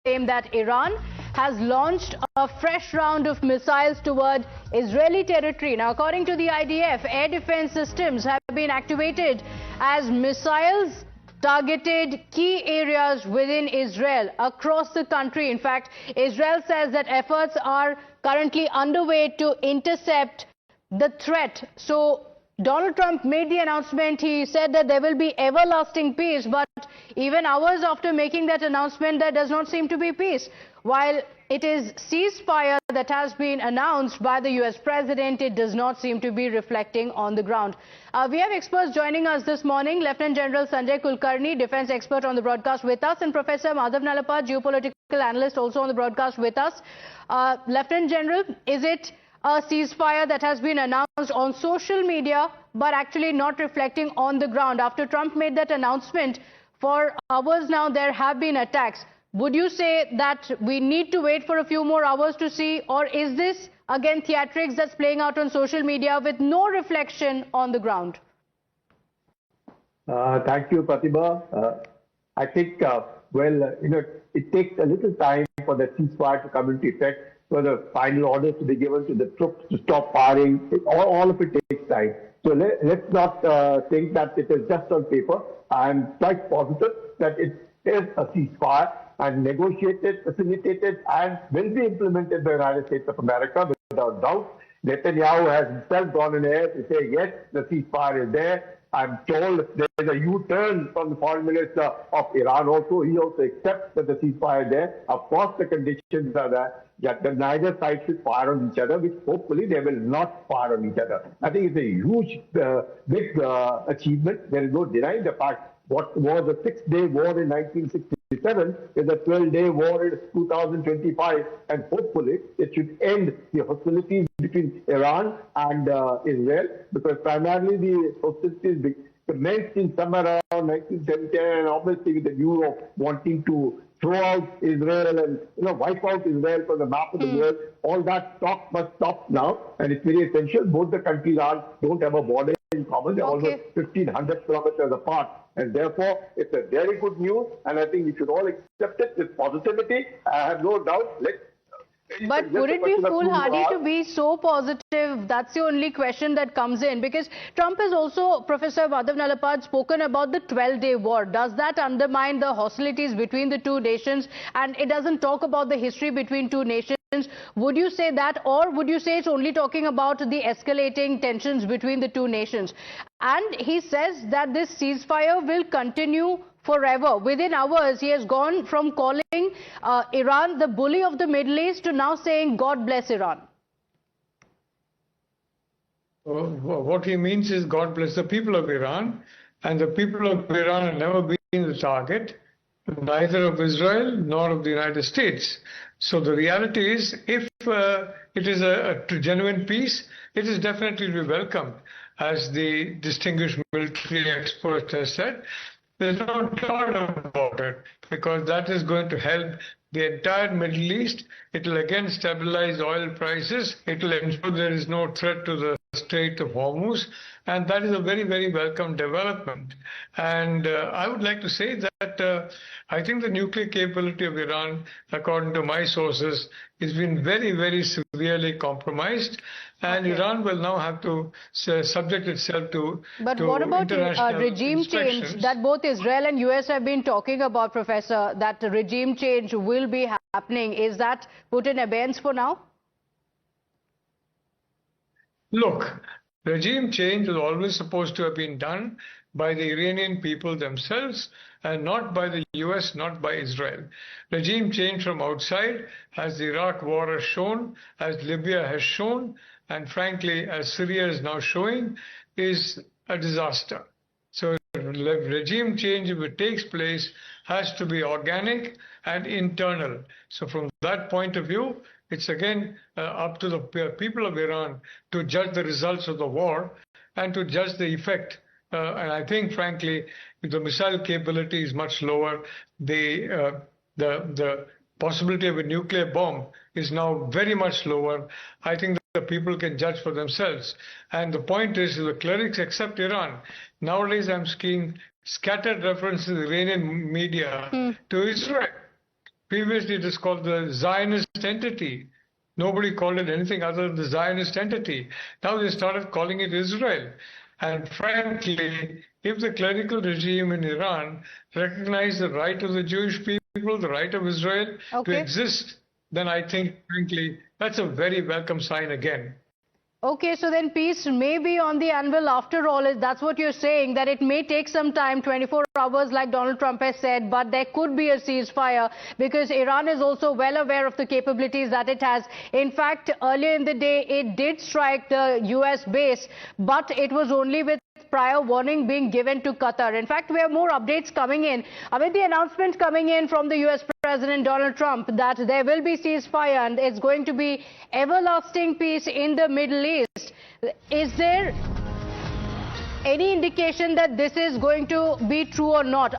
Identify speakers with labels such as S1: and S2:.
S1: claim that Iran has launched a fresh round of missiles toward Israeli territory. Now, according to the IDF, air defense systems have been activated as missiles targeted key areas within Israel across the country. In fact, Israel says that efforts are currently underway to intercept the threat. So Donald Trump made the announcement. He said that there will be everlasting peace, but even hours after making that announcement, there does not seem to be peace. While it is ceasefire that has been announced by the US president, it does not seem to be reflecting on the ground. We have experts joining us this morning. Lieutenant General Sanjay Kulkarni, defense expert on the broadcast with us, and Professor Madhav Nalapad, geopolitical analyst, also on the broadcast with us. Lieutenant General, is it a ceasefire that has been announced on social media but actually not reflecting on the ground? After Trump made that announcement, for hours now there have been attacks. Would you say that we need to wait for a few more hours to see, or is this again theatrics that's playing out on social media with no reflection on the ground?
S2: Thank you, Pratibha. I think, it takes a little time for the ceasefire to come into effect, for the final orders to be given to the troops to stop firing. All of it takes time. So let's not think that it is just on paper. I'm quite positive that it is a ceasefire and negotiated, facilitated, and will be implemented by the United States of America without doubt. Netanyahu has himself gone in air to say, yes, the ceasefire is there. I'm told there is a U-turn from the foreign minister of Iran also. He also accepts that the ceasefire is there. Of course, the conditions are there that neither side should fire on each other, which hopefully they will not fire on each other. I think it's a huge, big achievement. There is no denying the fact what was a 6-day war in 1967 is a 12-day war in 2025, and hopefully it should end the hostilities between Iran and Israel, because primarily the hostilities commenced in somewhere around 1970, and obviously with the view of wanting to throw out Israel and wipe out Israel from the map of the world. All that talk must stop now, and it's very essential. Both the countries don't have a border in common. They're almost 1,500 kilometers apart, and therefore it's a very good news, and I think we should all accept it with positivity. I have no doubt.
S1: But would it be foolhardy to be so positive? That's the only question that comes in, because Trump has also, Professor Madhav Nalapad, spoken about the 12-day war. Does that undermine the hostilities between the two nations? And it doesn't talk about the history between two nations. Would you say that, or would you say it's only talking about the escalating tensions between the two nations? And he says that this ceasefire will continue forever. Within hours, he has gone from calling Iran the bully of the Middle East to now saying, God bless Iran.
S3: What he means is God bless the people of Iran, and the people of Iran have never been the target, neither of Israel nor of the United States. So the reality is, if it is a genuine peace, it is definitely to be welcomed, as the distinguished military expert has said. There's no doubt about it, because that is going to help the entire Middle East. It will again stabilize oil prices. It will ensure there is no threat to the Strait of Hormuz, and that is a very, very welcome development. And I would like to say that I think the nuclear capability of Iran, according to my sources, has been very, very severely compromised, and Iran will now have to subject itself to
S1: But what about regime change that both Israel and US have been talking about, Professor, that regime change will be happening? Is that put in abeyance for now?
S3: Look, regime change was always supposed to have been done by the Iranian people themselves, and not by the US, not by Israel. Regime change from outside, as the Iraq war has shown, as Libya has shown, and frankly, as Syria is now showing, is a disaster. So regime change, if it takes place, has to be organic and internal. So from that point of view, it's again up to the people of Iran to judge the results of the war and to judge the effect. And I think, frankly, the missile capability is much lower. The possibility of a nuclear bomb is now very much lower. I think the people can judge for themselves. And the point is, the clerics accept Iran. Nowadays, I'm seeing scattered references in the Iranian media to Israel. Previously, it was called the Zionist entity. Nobody called it anything other than the Zionist entity. Now they started calling it Israel. And frankly, if the clerical regime in Iran recognized the right of the Jewish people, the right of Israel to exist, then I think, frankly, that's a very welcome sign again.
S1: Okay, so then peace may be on the anvil after all. That's what you're saying, that it may take some time, 24 hours like Donald Trump has said, but there could be a ceasefire because Iran is also well aware of the capabilities that it has. In fact, earlier in the day, it did strike the US base, but it was only with prior warning being given to Qatar. In fact, we have more updates coming in. With the announcement coming in from the US President Donald Trump that there will be ceasefire and it's going to be everlasting peace in the Middle East. Is there any indication that this is going to be true or not?